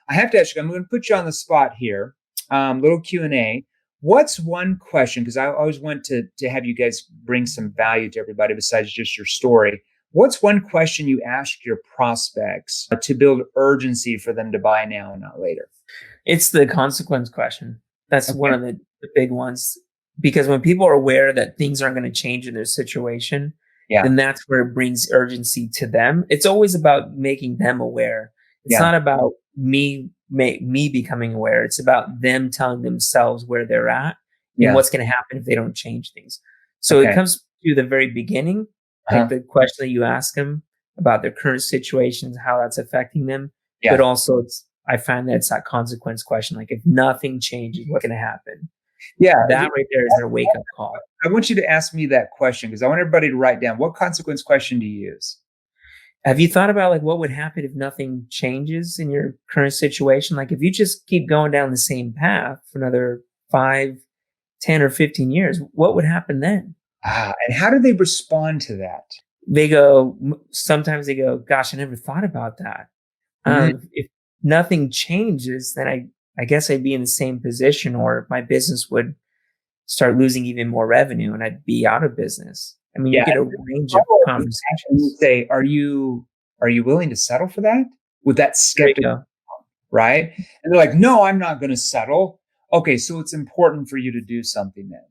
I have to ask you, I'm going to put you on the spot here. Little Q&A. What's one question? Because I always want to have you guys bring some value to everybody besides just your story. What's one question you ask your prospects to build urgency for them to buy now and not later? It's the consequence question. That's Okay. one of the big ones. Because when people are aware that things aren't going to change in their situation, Yeah. then that's where it brings urgency to them. It's always about making them aware. It's Yeah. not about me becoming aware. It's about them telling themselves where they're at and what's going to happen if they don't change things. So it comes to the very beginning, like the question that you ask them about their current situations, how that's affecting them. Yeah. But also I find that it's that consequence question. Like if nothing changes, what's going to happen? Yeah. That right there is their wake up call. I want you to ask me that question because I want everybody to write down, what consequence question do you use? Have you thought about like what would happen if nothing changes in your current situation? Like if you just keep going down the same path for another 5, 10, or 15 years, what would happen then? And how do they respond to that? Sometimes they go, gosh, I never thought about that. If nothing changes, then I guess I'd be in the same position, or my business would start losing even more revenue and I'd be out of business. I mean, you get a range of conversations. You say, are you willing to settle for that? With that skepticism, right? And they're like, no, I'm not going to settle. Okay, so it's important for you to do something then.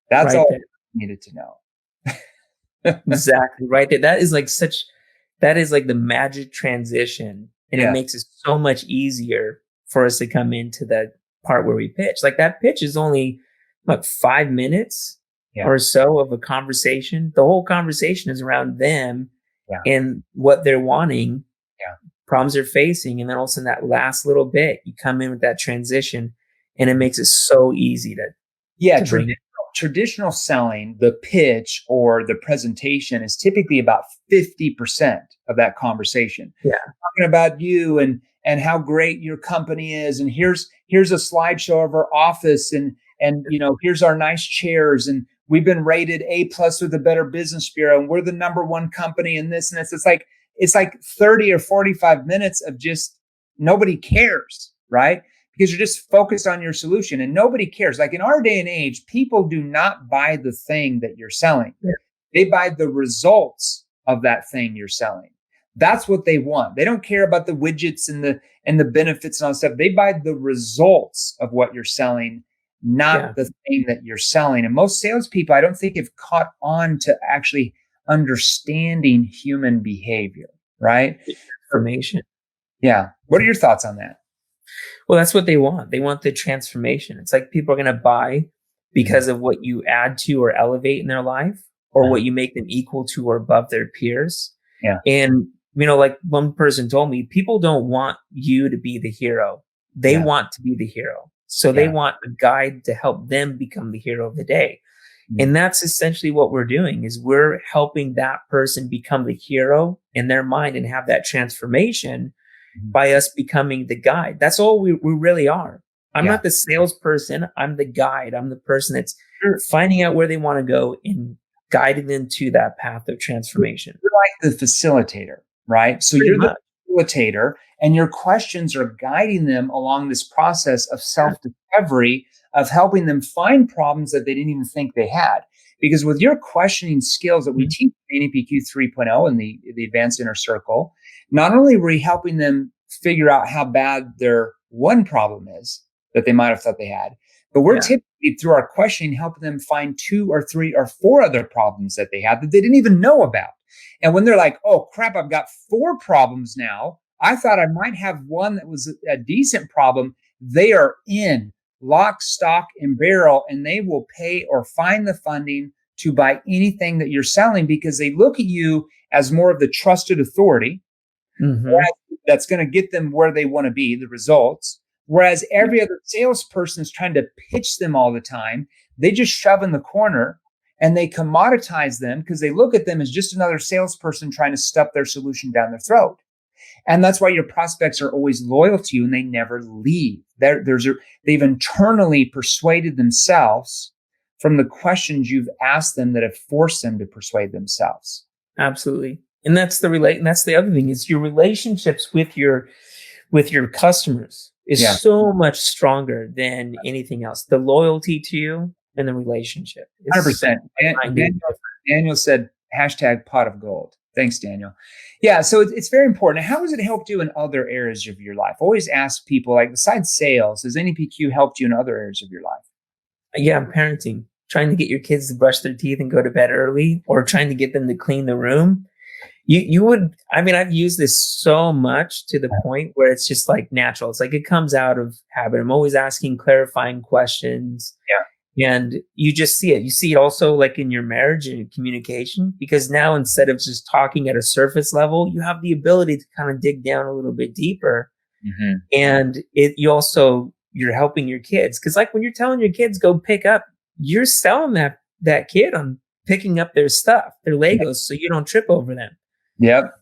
That's all I needed to know. Exactly, right there. That is like the magic transition. And it makes it so much easier for us to come into that part where we pitch. Like that pitch is only 5 minutes or so of a conversation. The whole conversation is around them and what they're wanting, problems they're facing. And then all of a sudden that last little bit, you come in with that transition and it makes it so easy to bring it. Traditional selling, the pitch or the presentation is typically about 50% of that conversation. Yeah. Talking about you and how great your company is. And here's a slideshow of our office and here's our nice chairs. And we've been rated A+ with the Better Business Bureau. And we're the #1 company in this and this. It's like 30 or 45 minutes of just nobody cares, right? Because you're just focused on your solution and nobody cares. Like in our day and age, people do not buy the thing that you're selling. Yeah. They buy the results of that thing you're selling. That's what they want. They don't care about the widgets and the benefits and all that stuff. They buy the results of what you're selling, not the thing that you're selling. And most salespeople, I don't think, have caught on to actually understanding human behavior, right? Information. Yeah. What are your thoughts on that? Well, that's what they want. They want the transformation. It's like people are going to buy because of what you add to or elevate in their life or what you make them equal to or above their peers. Yeah. And, like one person told me, people don't want you to be the hero. They want to be the hero. So they want a guide to help them become the hero of the day. And that's essentially what we're doing is we're helping that person become the hero in their mind and have that transformation by us becoming the guide. That's all we really are. I'm not the salesperson. I'm the guide. I'm the person that's finding out where they want to go and guiding them to that path of transformation. You're like the facilitator, right? So you're the facilitator and your questions are guiding them along this process of self-discovery, of helping them find problems that they didn't even think they had. Because with your questioning skills that we teach in NEPQ 3.0 and the Advanced Inner Circle, not only were we helping them figure out how bad their one problem is that they might have thought they had, but we're typically through our questioning helping them find 2 or 3 or 4 other problems that they had that they didn't even know about. And when they're like, oh crap, I've got 4 problems now. I thought I might have one that was a decent problem. They are in lock, stock, and barrel, and they will pay or find the funding to buy anything that you're selling because they look at you as more of the trusted authority. That's going to get them where they want to be, the results. Whereas every other salesperson is trying to pitch them all the time. They just shove in the corner and they commoditize them because they look at them as just another salesperson trying to stuff their solution down their throat. And that's why your prospects are always loyal to you and they never leave. They've internally persuaded themselves from the questions you've asked them that have forced them to persuade themselves. Absolutely. And that's the other thing is your relationships with your with your customers is Yeah. so much stronger than anything else. The loyalty to you and the relationship is 100%. Daniel said hashtag pot of gold. Thanks, Daniel. Yeah, so it's very important. How has it helped you in other areas of your life? Always ask people, like, besides sales, has NEPQ helped you in other areas of your life? Yeah, parenting, trying to get your kids to brush their teeth and go to bed early, or trying to get them to clean the room. I've used this so much to the point where it's just like natural. It's like it comes out of habit. I'm always asking clarifying questions. Yeah. And you just see it. You see it also like in your marriage and communication, because now instead of just talking at a surface level, you have the ability to kind of dig down a little bit deeper. Mm-hmm. And you're helping your kids. Cause like when you're telling your kids go pick up, you're selling that kid on picking up their stuff, their Legos, so you don't trip over them. Yep.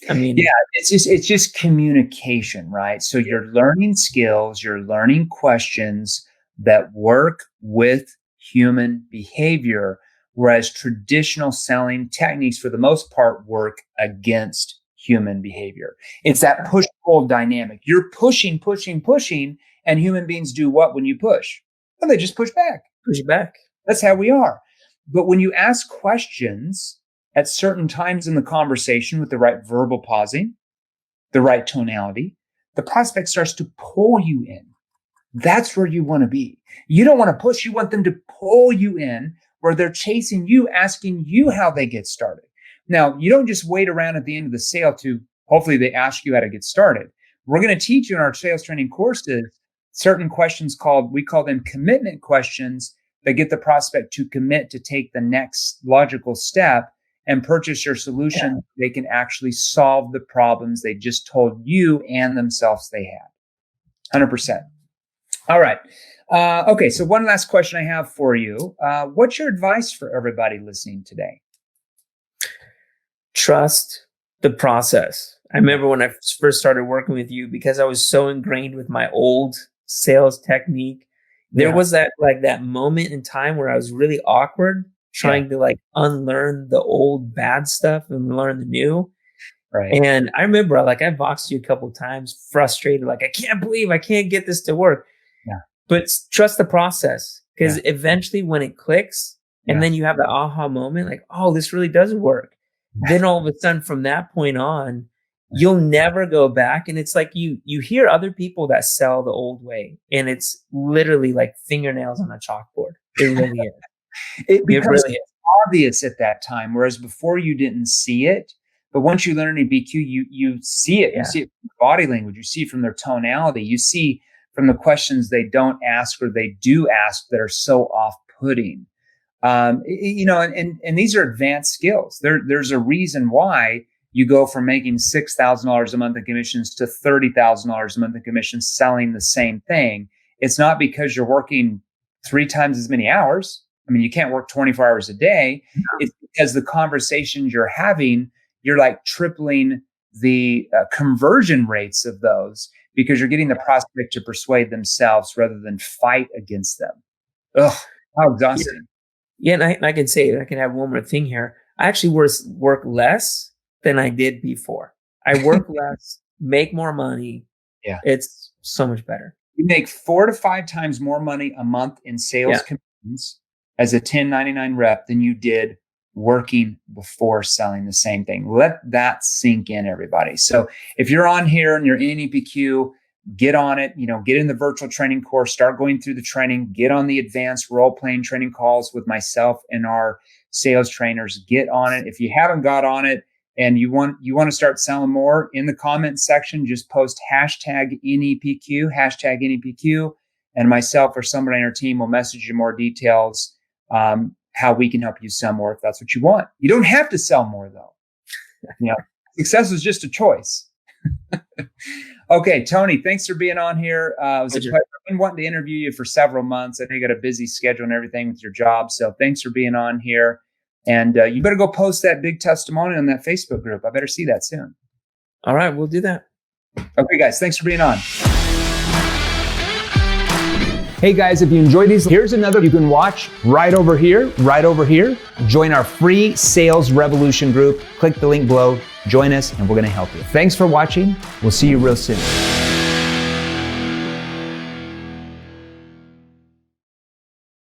I mean, yeah, it's just communication, right? So you're learning skills, you're learning questions that work with human behavior, whereas traditional selling techniques, for the most part, work against human behavior. It's that push-pull dynamic. You're pushing, and human beings do what when you push? Well, they just push back. Push back. That's how we are. But when you ask questions at certain times in the conversation with the right verbal pausing, the right tonality, the prospect starts to pull you in. That's where you want to be. You don't want to push. You want them to pull you in, where they're chasing you, asking you how they get started. Now, you don't just wait around at the end of the sale to hopefully they ask you how to get started. We're going to teach you in our sales training courses certain questions we call them commitment questions, that get the prospect to commit to take the next logical step and purchase your solution. They can actually solve the problems they just told you and themselves they had. 100%. All right. Okay. So one last question I have for you. What's your advice for everybody listening today? Trust the process. I remember when I first started working with you, because I was so ingrained with my old sales technique, there was that moment in time where I was really awkward trying to like unlearn the old bad stuff and learn the new. Right. And I remember I boxed you a couple of times, frustrated, like, I can't believe I can't get this to work. Yeah. But trust the process, because eventually when it clicks and then you have the aha moment, like, oh, this really does work. Then all of a sudden from that point on, you'll never go back. And it's like you hear other people that sell the old way, and it's literally like fingernails on a chalkboard. It really is. It becomes obvious at that time, whereas before you didn't see it. But once you learn NEPQ, you see it. You see it from their body language. You see it from their tonality. You see from the questions they don't ask or they do ask that are so off-putting. And these are advanced skills. There's a reason why you go from making $6,000 a month in commissions to $30,000 a month in commissions selling the same thing. It's not because you're working 3 times as many hours. I mean, you can't work 24 hours a day. No. It's because the conversations you're having, you're like tripling the conversion rates of those, because you're getting the prospect to persuade themselves rather than fight against them. Ugh, how exhausting. Yeah, and I can say, I can have one more thing here. I actually work less than I did before. I work less, make more money. Yeah. It's so much better. You make 4 to 5 times more money a month in sales commissions as a 1099 rep than you did working before selling the same thing. Let that sink in, everybody. So if you're on here and you're in NEPQ, get on it, get in the virtual training course, start going through the training, get on the advanced role-playing training calls with myself and our sales trainers. Get on it. If you haven't got on it and you want to start selling more, in the comment section, just post hashtag NEPQ, and myself or somebody on our team will message you more details, how we can help you sell more if that's what you want. You don't have to sell more though. Success is just a choice. Okay, Tony, thanks for being on here. It was a pleasure. I've been wanting to interview you for several months. I know you got a busy schedule and everything with your job. So thanks for being on here. And you better go post that big testimonial in that Facebook group. I better see that soon. All right, we'll do that. Okay, guys, thanks for being on. Hey guys, if you enjoyed these, here's another you can watch right over here. Join our free Sales Revolution group. Click the link below Join us and we're going to help you. Thanks for watching. We'll see you real soon.